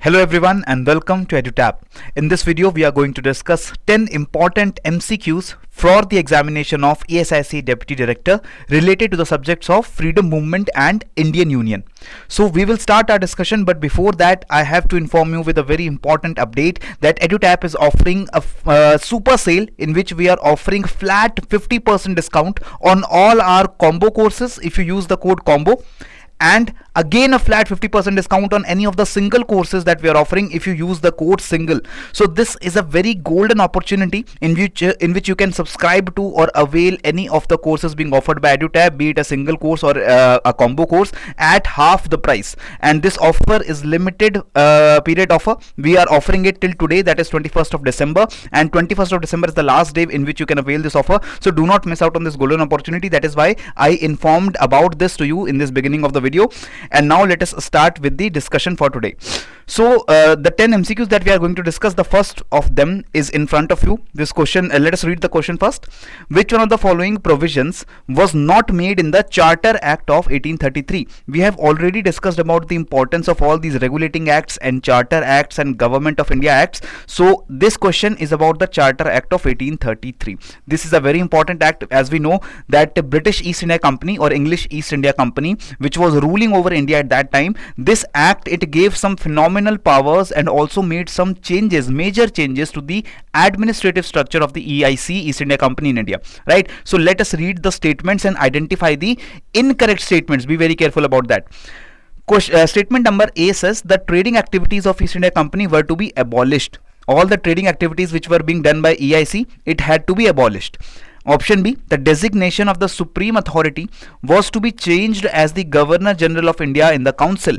Hello everyone and welcome to EduTap. In this video we are going to discuss 10 important MCQs for the examination of ESIC Deputy Director related to the subjects of Freedom Movement and Indian Union. So we will start our discussion, but before that I have to inform you with a very important update that EduTap is offering a super sale in which we are offering flat 50% discount on all our combo courses if you use the code COMBO, and again a flat 50% discount on any of the single courses that we are offering if you use the code single. So this is a very golden opportunity in which you can subscribe to or avail any of the courses being offered by EduTap, be it a single course or a combo course, at half the price. And this offer is limited period offer. We are offering it till today, that is 21st of December, and 21st of December is the last day in which you can avail this offer. So do not miss out on this golden opportunity. That is why I informed about this to you in this beginning of the video. And now let us start with the discussion for today. So the 10 MCQs that we are going to discuss, the first of them is in front of you. This question, let us read the question first. Which one of the following provisions was not made in the Charter Act of 1833? We have already discussed about the importance of all these regulating acts and Charter Acts and Government of India Acts. So this question is about the Charter Act of 1833. This is a very important act, as we know that the British East India Company or English East India Company, which was ruling over India at that time, this act, it gave some phenomenal powers and also made some changes, major changes to the administrative structure of the EIC, East India Company in India, right? So let us read the statements and identify the incorrect statements. Be very careful about that. Statement number A says the trading activities of East India Company were to be abolished. All the trading activities which were being done by EIC, it had to be abolished. Option B, the designation of the supreme authority was to be changed as the Governor General of India in the Council.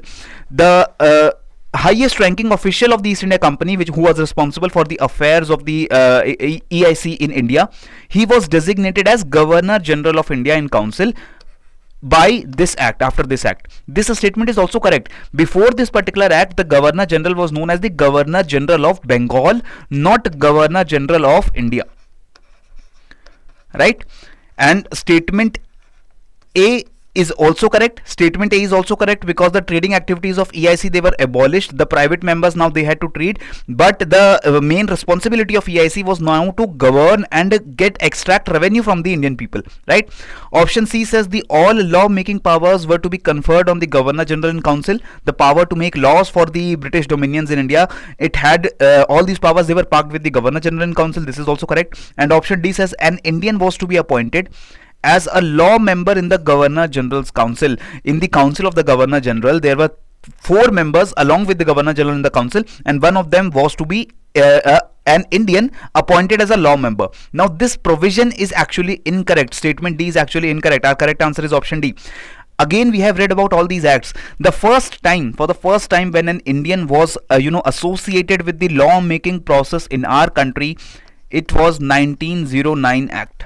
The highest ranking official of the East India Company, who was responsible for the affairs of the EIC in India, he was designated as Governor General of India in Council by this act, after this act. This statement is also correct. Before this particular act, the Governor General was known as the Governor General of Bengal, not Governor General of India, right? And statement A is also correct. Statement A is also correct because the trading activities of EIC, they were abolished. The private members, now they had to trade, but the main responsibility of EIC was now to govern and extract revenue from the Indian people, right? Option C says the all law making powers were to be conferred on the Governor General in Council. The power to make laws for the British dominions in India, it had all these powers, they were parked with the Governor General in Council. This is also correct. And option D says an Indian was to be appointed as a law member in the Governor General's Council. In the Council of the Governor General, there were 4 members along with the Governor General in the Council, and one of them was to be an Indian appointed as a law member. Now this provision is actually incorrect. Statement D is actually incorrect. Our correct answer is option D. Again, we have read about all these acts. For the first time when an Indian was associated with the law making process in our country, it was 1909 Act.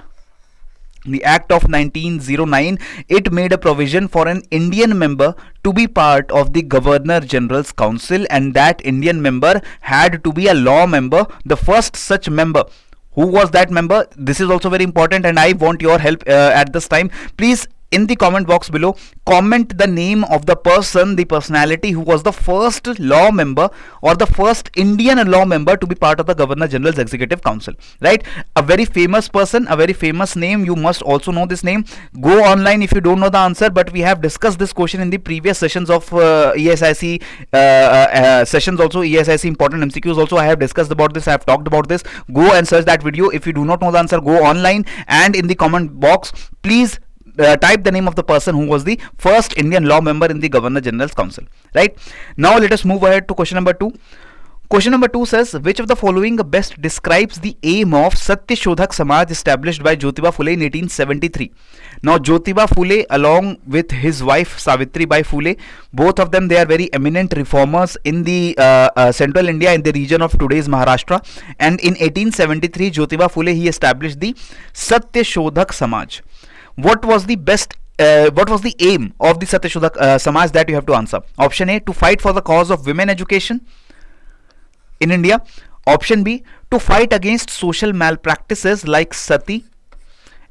The Act of 1909, it made a provision for an Indian member to be part of the Governor General's Council, and that Indian member had to be a law member. The first such member. Who was that member? This is also very important, and I want your help at this time. Please, in the comment box below, comment the name of the person, the personality who was the first law member or the first Indian law member to be part of the Governor General's Executive Council, right? A very famous person, a very famous name. You must also know this name. Go online if you don't know the answer, but we have discussed this question in the previous sessions of ESIC sessions also, ESIC important MCQs also. I have discussed about this, I have talked about this. Go and search that video. If you do not know the answer, go online, and in the comment box, please type the name of the person who was the first Indian law member in the Governor General's Council, right? Now let us move ahead to question number 2. Question number 2 says, which of the following best describes the aim of Satya Shodhak Samaj established by Jyotiba Phule in 1873? Now Jyotiba Phule along with his wife Savitri Bai Phule, both of them, they are very eminent reformers in the central India, in the region of today's Maharashtra, and in 1873 Jyotiba Phule, he established the Satya Shodhak Samaj. What was the aim of the Satya Shodhak Samaj? That you have to answer. Option A, to fight for the cause of women education in India. Option B, to fight against social malpractices like sati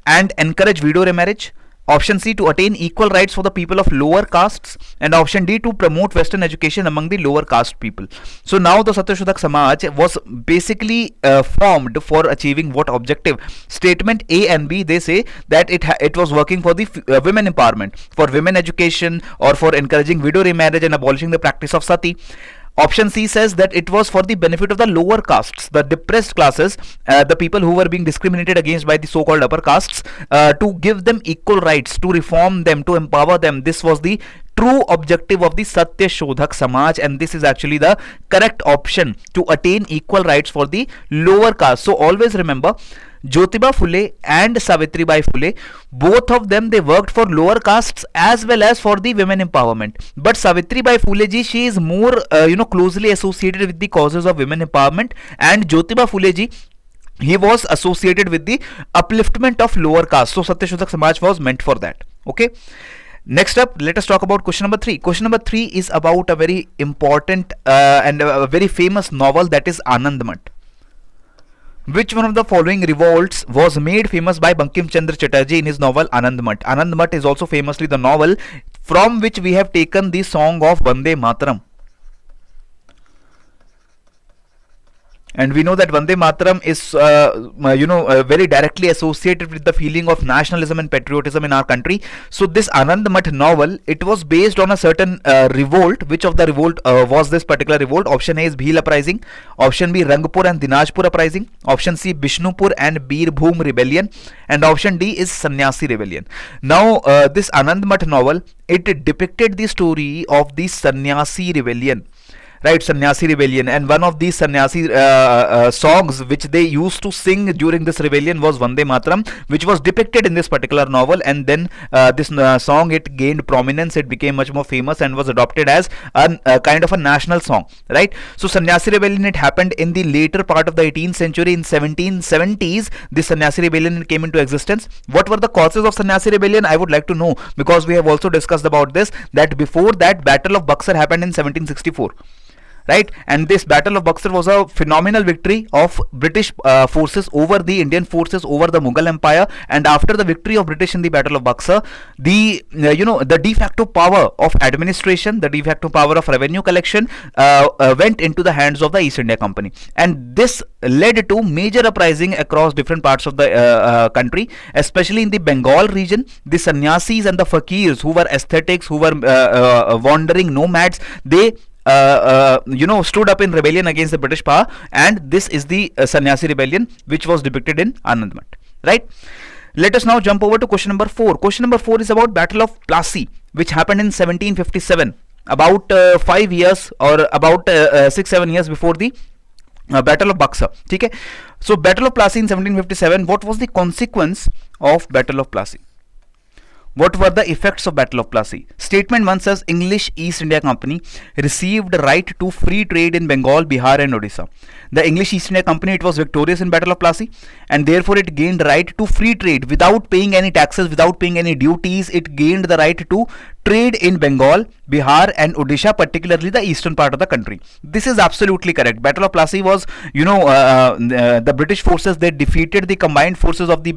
and encourage widow remarriage. Option C, to attain equal rights for the people of lower castes, and option D, to promote Western education among the lower caste people. So now the Satyashodhak Samaj was basically formed for achieving what objective? Statement A and B, they say that it was working for the women empowerment, for women education, or for encouraging widow remarriage and abolishing the practice of sati. Option C says that it was for the benefit of the lower castes, the depressed classes, the people who were being discriminated against by the so-called upper castes, to give them equal rights, to reform them, to empower them. This was the true objective of the Satyashodhak Samaj, and this is actually the correct option, to attain equal rights for the lower caste. So always remember, Jyotiba Phule and Savitribai Phule, both of them, they worked for lower castes as well as for the women empowerment. But Savitribai Phule ji, she is more closely associated with the causes of women empowerment, and Jyotiba Phule ji, he was associated with the upliftment of lower caste. So Satyashodhak Samaj was meant for that. Okay. Next up, let us talk about question number 3. Question number 3 is about a very important and a very famous novel, that is Anand Math. Which one of the following revolts was made famous by Bankim Chandra Chatterjee in his novel Anand Math? Anand Math is also famously the novel from which we have taken the song of Vande Mataram. And we know that Vande Mataram is, very directly associated with the feeling of nationalism and patriotism in our country. So this Anand Math novel, it was based on a certain revolt. Which of the revolt was this particular revolt? Option A is Bhil uprising. Option B, Rangpur and Dinajpur uprising. Option C, Bishnupur and Birbhum rebellion. And option D is Sannyasi rebellion. Now, this Anand Math novel, it depicted the story of the Sannyasi rebellion. Right, Sannyasi rebellion, and one of these Sannyasi songs which they used to sing during this rebellion was Vande Mataram, which was depicted in this particular novel. And then this song, it gained prominence, it became much more famous and was adopted as a kind of a national song. Right, so Sannyasi rebellion, it happened in the later part of the 18th century. In 1770s, this Sannyasi rebellion came into existence. What were the causes of Sannyasi rebellion? I would like to know, because we have also discussed about this, that before that, Battle of Buxar happened in 1764. Right, and this Battle of Buxar was a phenomenal victory of British forces over the Indian forces over the Mughal Empire. And after the victory of British in the Battle of Buxar, the the de facto power of administration, the de facto power of revenue collection went into the hands of the East India Company, and this led to major uprising across different parts of the country, especially in the Bengal region. The sannyasis and the fakirs, who were ascetics, who were wandering nomads, they stood up in rebellion against the British power, and this is the Sannyasi rebellion which was depicted in Anand Math. Right. Let us now jump over to question number 4. Question number 4 is about Battle of Plassey, which happened in 1757, about 5 years or about 6-7 years before the Battle of Buxar. Okay. So Battle of Plassey in 1757. What was the consequence of Battle of Plassey? What were the effects of Battle of Plassey? Statement 1 says English East India Company received right to free trade in Bengal, Bihar and Odisha. The English East India Company, it was victorious in Battle of Plassey, and therefore it gained right to free trade without paying any taxes, without paying any duties. It gained the right to trade in Bengal, Bihar and Odisha, particularly the eastern part of the country. This is absolutely correct. Battle of Plassey was, the British forces, they defeated the combined forces of the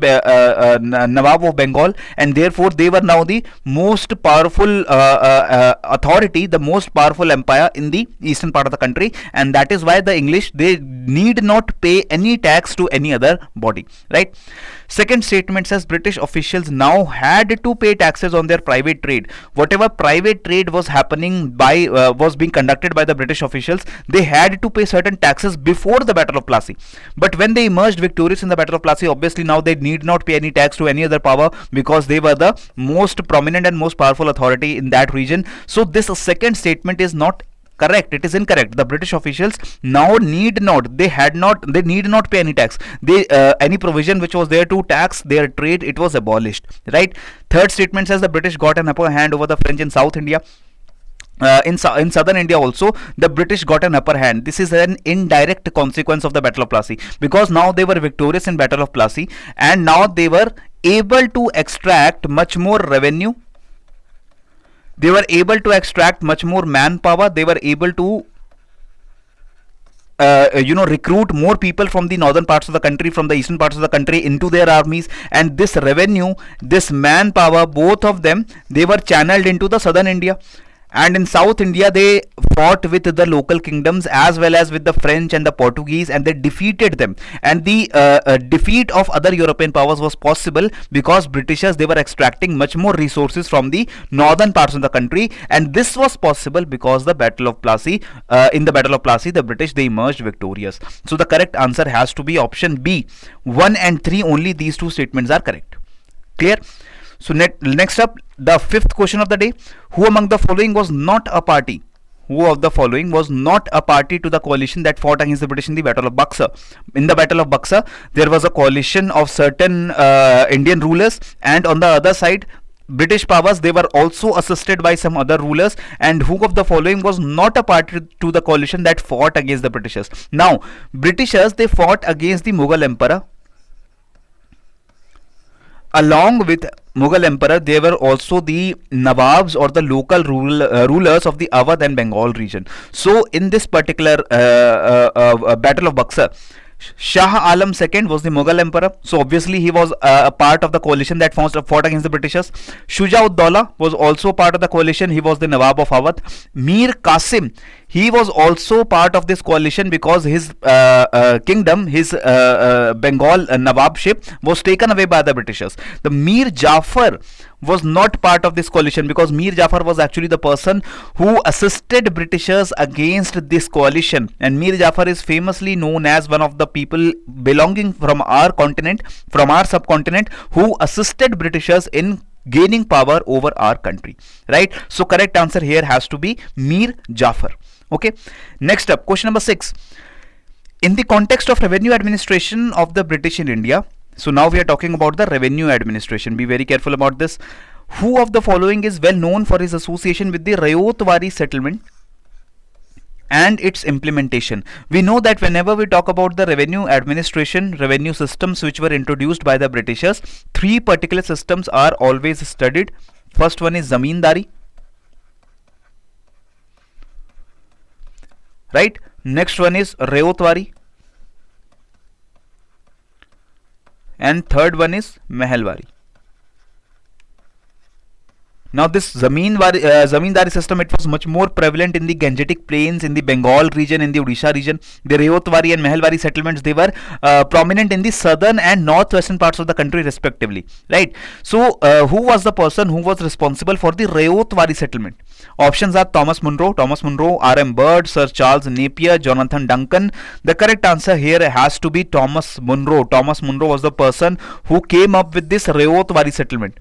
Nawab of Bengal, and therefore they were now the most powerful authority, the most powerful empire in the eastern part of the country, and that is why the English, they need not pay any tax to any other body. Right. Second statement says British officials now had to pay taxes on their private trade. Whatever private trade was happening by was being conducted by the British officials, they had to pay certain taxes before the Battle of Plassey. But when they emerged victorious in the Battle of Plassey, obviously now they need not pay any tax to any other power, because they were the most prominent and most powerful authority in that region. So this second statement is not correct. It is incorrect. The British officials now need not, they need not pay any tax. They any provision which was there to tax their trade, it was abolished. Right. Third statement says the British got an upper hand over the French in South India. In southern India also, the British got an upper hand. This is an indirect consequence of the Battle of Plassey, because now they were victorious in Battle of Plassey, and now they were able to extract much more revenue. They were able to extract much more manpower. They were able to recruit more people from the northern parts of the country, from the eastern parts of the country into their armies, and this revenue, this manpower, both of them, they were channeled into the southern India. And in South India, they fought with the local kingdoms as well as with the French and the Portuguese, and they defeated them. And the defeat of other European powers was possible because Britishers, they were extracting much more resources from the northern parts of the country, and this was possible because the Battle of Plassey. In the Battle of Plassey, the British, they emerged victorious. So the correct answer has to be option B. 1 and 3 only, these two statements are correct. Clear? So next up, the fifth question of the day: who among the following was not a party? Who of the following was not a party to the coalition that fought against the British in the Battle of Buxar? In the Battle of Buxar, there was a coalition of certain Indian rulers, and on the other side, British powers, they were also assisted by some other rulers. And who of the following was not a party to the coalition that fought against the Britishers? Now, Britishers, they fought against the Mughal Emperor. Along with Mughal Emperor, there were also the Nawabs or the local rulers of the Awadh and Bengal region. So in this particular Battle of Buxar, Shah Alam II was the Mughal Emperor, so obviously he was a part of the coalition that fought against the Britishers. Shuja ud Daula was also part of the coalition, he was the Nawab of Awadh. Mir Qasim, he was also part of this coalition because his kingdom, his Bengal Nawabship was taken away by the Britishers. The Mir Jafar was not part of this coalition because Mir Jafar was actually the person who assisted Britishers against this coalition, and Mir Jafar is famously known as one of the people belonging from our continent, from our subcontinent, who assisted Britishers in gaining power over our country, right? So correct answer here has to be Mir Jafar. Okay, next up, question number 6. In the context of revenue administration of the British in India, so now we are talking about the revenue administration. Be very careful about this. Who of the following is well known for his association with the Rayotwari settlement and its implementation? We know that whenever we talk about the revenue administration, revenue systems which were introduced by the Britishers, 3 particular systems are always studied. First one is Zamindari, right? Next one is Rayotwari, and third one is Mehalwari. Now this Zamindari system, it was much more prevalent in the Gangetic plains, in the Bengal region, in the Odisha region. The Rayotwari and Mehalwari settlements, they were prominent in the southern and northwestern parts of the country respectively, right? So who was the person who was responsible for the Rayotwari settlement? Options are Thomas Munro, R.M. Bird, Sir Charles Napier, Jonathan Duncan. The correct answer here has to be Thomas Munro. Thomas Munro was the person who came up with this Rayotwari settlement.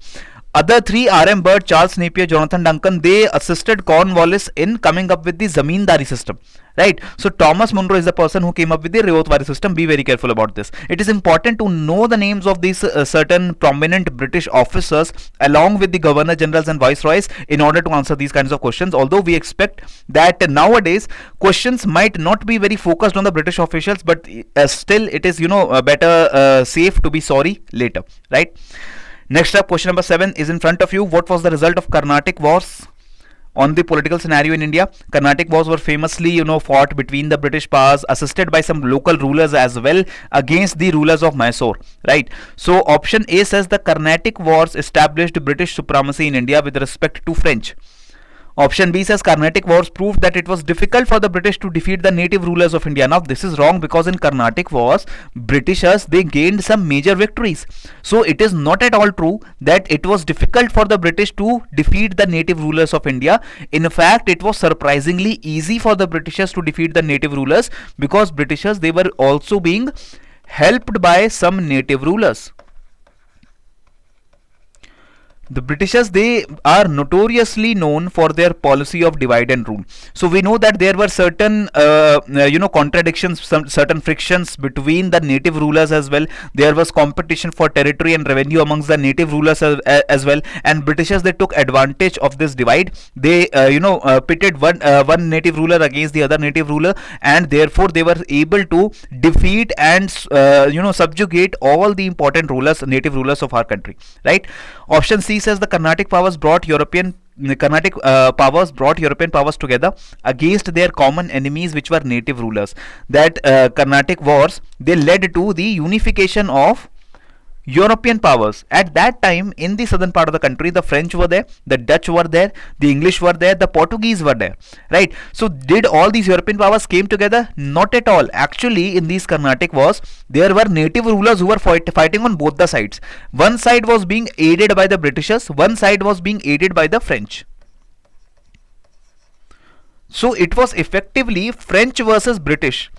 Other 3, R.M. Bird, Charles Napier, Jonathan Duncan, they assisted Cornwallis in coming up with the Zamindari system, right? So Thomas Munro is the person who came up with the Rayotwari system. Be very careful about this. It is important to know the names of these certain prominent British officers along with the governor generals and viceroys in order to answer these kinds of questions. Although we expect that nowadays questions might not be very focused on the British officials, but still it is, better safe to be sorry later, right? Next up, question number 7 is in front of you. What was the result of Carnatic Wars on the political scenario in India? Carnatic Wars were famously, fought between the British powers, assisted by some local rulers as well, against the rulers of Mysore, right? So option A says the Carnatic Wars established British supremacy in India with respect to French. Option B says Carnatic Wars proved that it was difficult for the British to defeat the native rulers of India. Now this is wrong because in Carnatic Wars, Britishers, they gained some major victories. So it is not at all true that it was difficult for the British to defeat the native rulers of India. In fact, it was surprisingly easy for the Britishers to defeat the native rulers because Britishers, they were also being helped by some native rulers. The Britishers, they are notoriously known for their policy of divide and rule. So we know that there were certain, contradictions, certain frictions between the native rulers as well. There was competition for territory and revenue amongst the native rulers as well. And Britishers, they took advantage of this divide. They, pitted one native ruler against the other native ruler, and therefore they were able to defeat and, subjugate all the important rulers, native rulers of our country, right? Option C says the Carnatic powers brought European Carnatic powers brought European powers together against their common enemies, which were native rulers. That Carnatic wars, they led to the unification of European powers. At that time, in the southern part of the country, the French were there, the Dutch were there, the English were there, the Portuguese were there, right? So, did all these European powers came together? Not at all. Actually, in these Carnatic wars, there were native rulers who were fighting on both the sides. One side was being aided by the Britishers, one side was being aided by the French. So, it was effectively French versus British.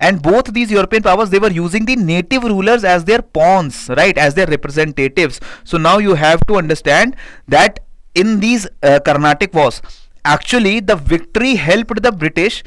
And both these European powers, they were using the native rulers as their pawns, right, as their representatives. So now you have to understand that in these Carnatic wars, actually the victory helped the British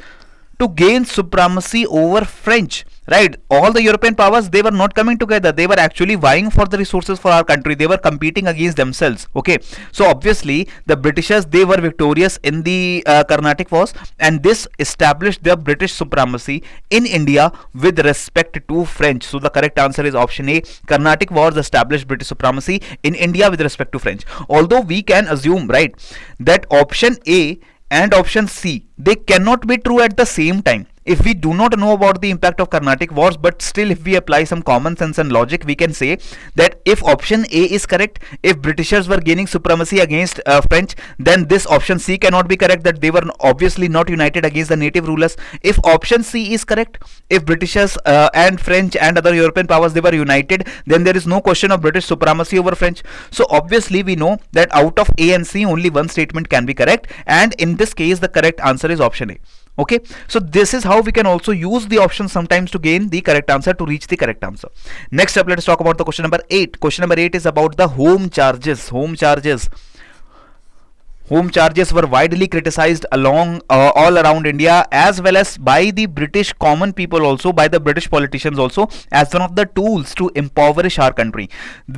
to gain supremacy over French, right? All the European powers, they were not coming together, they were actually vying for the resources for our country, they were competing against themselves. Okay, so obviously the Britishers, they were victorious in the Carnatic wars, and this established the British supremacy in India with respect to French. So the correct answer is option A. Carnatic wars established British supremacy in India with respect to French. Although we can assume, right, that option A and option C, they cannot be true at the same time. If we do not know about the impact of Carnatic wars, but still if we apply some common sense and logic, we can say that if option A is correct, if Britishers were gaining supremacy against French, then this option C cannot be correct, that they were obviously not united against the native rulers. If option C is correct, if Britishers and French and other European powers, they were united, then there is no question of British supremacy over French. So obviously we know that out of A and C, only one statement can be correct, and in this case the correct answer is option A. Okay, so this is how we can also use the options sometimes to gain the correct answer, to reach the correct answer. Next up, let us talk about the question number 8. Question number 8 is about the home charges. Home charges were widely criticized all around India, as well as by the British common people, also by the British politicians also, as one of the tools to impoverish our country.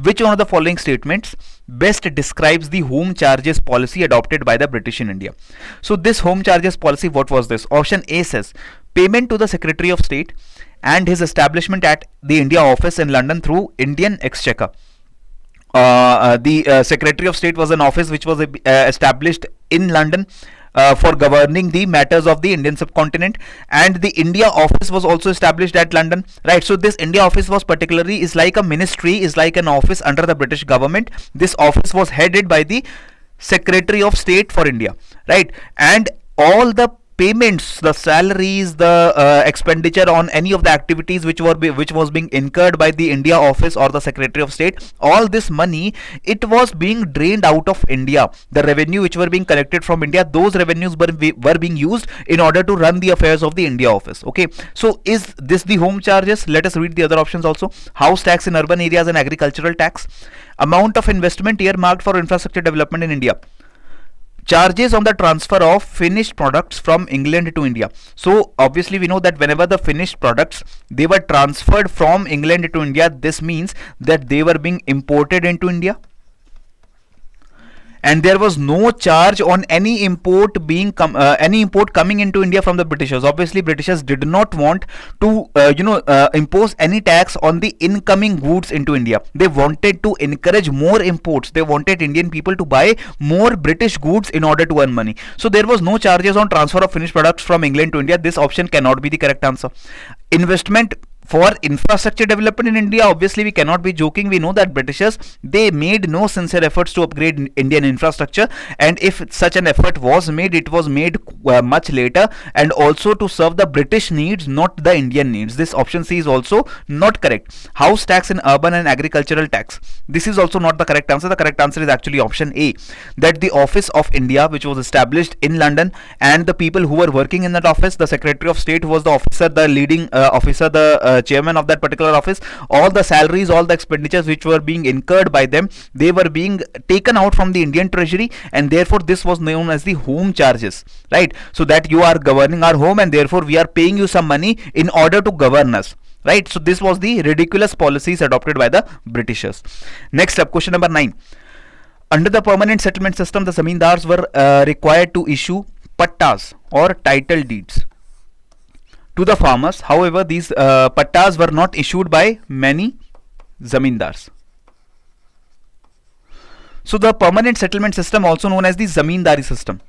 Which one of the following statements best describes the home charges policy adopted by the British in India? So this home charges policy, what was this? Option A says payment to the Secretary of State and his establishment at the India office in London through Indian Exchequer. The Secretary of State was an office which was established in London for governing the matters of the Indian subcontinent, and the India office was also established at London, right? So this India office was particularly is like a ministry, is like an office under the British government. This office was headed by the Secretary of State for India, right? And all the payments, the salaries, the expenditure on any of the activities which was being incurred by the India office or the Secretary of State, all this money, it was being drained out of India. The revenue which were being collected from India, those revenues were being used in order to run the affairs of the India office. Okay, so is this the home charges? Let us read the other options also. House tax in urban areas and agricultural tax, amount of investment earmarked for infrastructure development in India, charges on the transfer of finished products from England to India. So obviously we know that whenever the finished products, they were transferred from England to India, this means that they were being imported into India, and there was no charge on any import coming into India from the Britishers. Obviously Britishers did not want to impose any tax on the incoming goods into India. They wanted to encourage more imports. They wanted Indian people to buy more British goods in order to earn money. So there was no charges on transfer of finished products from England to India. This option cannot be the correct answer. Investment for infrastructure development in India, obviously we cannot be joking. We know that Britishers, they made no sincere efforts to upgrade Indian infrastructure, and if such an effort was made, it was made much later, and also to serve the British needs, not the Indian needs. This option C is also not correct. House tax in urban and agricultural tax, this is also not the correct answer. The correct answer is actually option A, that the Office of India, which was established in London, and the people who were working in that office, the Secretary of State was the officer, the leading officer, the chairman of that particular office, all the salaries, all the expenditures which were being incurred by them, they were being taken out from the Indian treasury, and therefore this was known as the home charges, right? So that you are governing our home, and therefore we are paying you some money in order to govern us, right? So this was the ridiculous policies adopted by the Britishers. Next up, question number 9. Under the permanent settlement system, the zamindars were required to issue pattas or title deeds to the farmers. However, these pattas were not issued by many zamindars. So the permanent settlement system, also known as the zamindari system.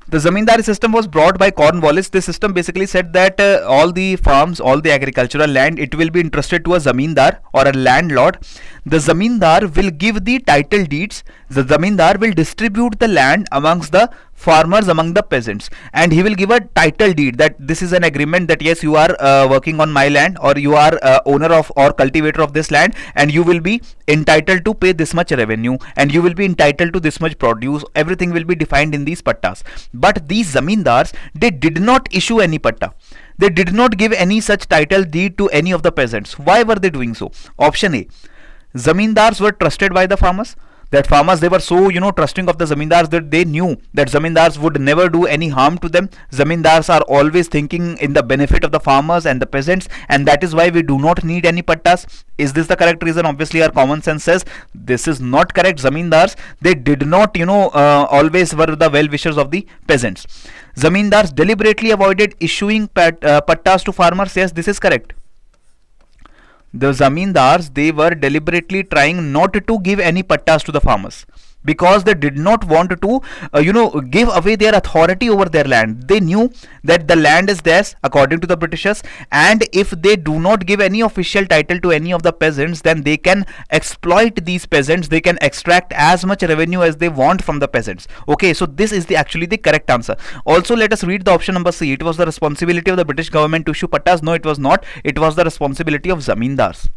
The zamindari system was brought by Cornwallis. This system basically said that all the farms, all the agricultural land, it will be entrusted to a zamindar or a landlord. The zamindar will give the title deeds. The zamindar will distribute the land amongst the farmers, among the peasants, and he will give a title deed that this is an agreement that yes, you are working on my land, or you are owner of or cultivator of this land, and you will be entitled to pay this much revenue, and you will be entitled to this much produce. Everything will be defined in these pattas. But these zamindars, they did not issue any patta. They did not give any such title deed to any of the peasants. Why were they doing so? Option A, zamindars were trusted by the farmers. That farmers, they were so trusting of the zamindars that they knew that zamindars would never do any harm to them. Zamindars are always thinking in the benefit of the farmers and the peasants, and that is why we do not need any pattas. Is this the correct reason? Obviously our common sense says this is not correct. Zamindars, they did not always were the well wishers of the peasants. Zamindars deliberately avoided issuing pattas to farmers. Yes, this is correct. The zamindars, they were deliberately trying not to give any pattas to the farmers, because they did not want to give away their authority over their land. They knew that the land is theirs according to the Britishers, and if they do not give any official title to any of the peasants, then they can exploit these peasants. They can extract as much revenue as they want from the peasants. Okay, so this is actually the correct answer. Also, let us read the option number C. It was the responsibility of the British government to issue pattas. No, it was not. It was the responsibility of zamindars.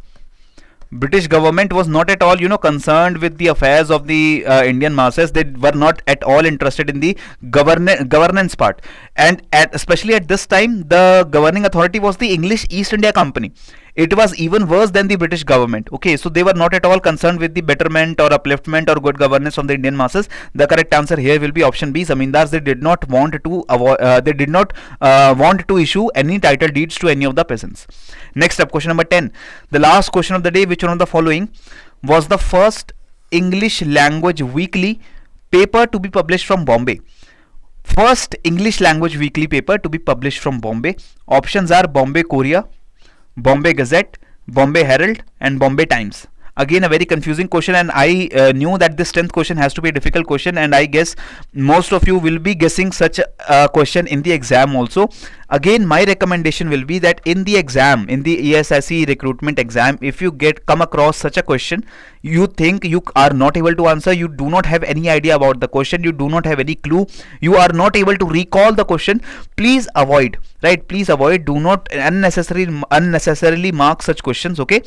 British government was not at all concerned with the affairs of the Indian masses. They were not at all interested in the governance part, and especially at this time, the governing authority was the English East India Company. It was even worse than the British government. Okay, so they were not at all concerned with the betterment or upliftment or good governance of the Indian masses. The correct answer here will be option B. Zamindars, they did not want to issue any title deeds to any of the peasants. Next up, question number 10. The last question of the day. Which one of the following was the first English language weekly paper to be published from Bombay? First English language weekly paper to be published from Bombay. Options are Bombay Courier, Bombay Gazette, Bombay Herald, and Bombay Times. Again, a very confusing question, and I knew that this 10th question has to be a difficult question, and I guess most of you will be guessing such a question in the exam also. Again, my recommendation will be that in the exam, in the ESIC recruitment exam, if you come across such a question, you think you are not able to answer, you do not have any idea about the question, you do not have any clue, you are not able to recall the question, please avoid, right? Please avoid. Do not unnecessarily mark such questions, okay?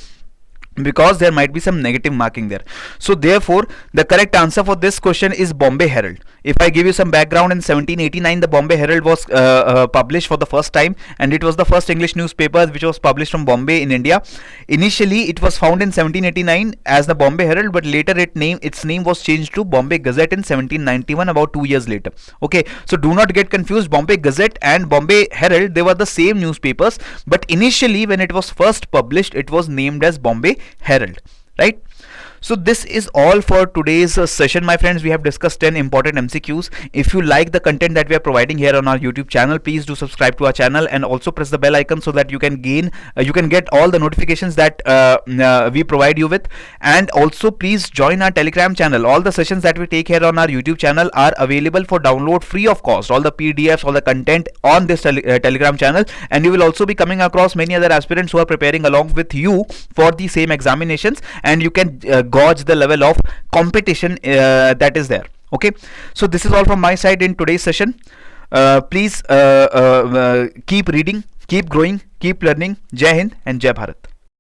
Because there might be some negative marking there. So therefore, the correct answer for this question is Bombay Herald. If I give you some background, in 1789 the Bombay Herald was published for the first time, and it was the first English newspaper which was published from Bombay in India. Initially it was found in 1789 as the Bombay Herald, but later its name was changed to Bombay Gazette in 1791, about 2 years later. Okay, so do not get confused. Bombay Gazette and Bombay Herald, they were the same newspapers, but initially when it was first published, it was named as Bombay Herald, right? So this is all for today's session, my friends. We have discussed 10 important MCQs. If you like the content that we are providing here on our YouTube channel, please do subscribe to our channel and also press the bell icon so that you can get all the notifications that we provide you with. And also please join our Telegram channel. All the sessions that we take here on our YouTube channel are available for download free of cost. All the PDFs, all the content on this Telegram channel, and you will also be coming across many other aspirants who are preparing along with you for the same examinations, and you can gauge the level of competition that is there. Okay, so this is all from my side in today's session. Please keep reading, keep growing, keep learning. Jai Hind and Jai Bharat.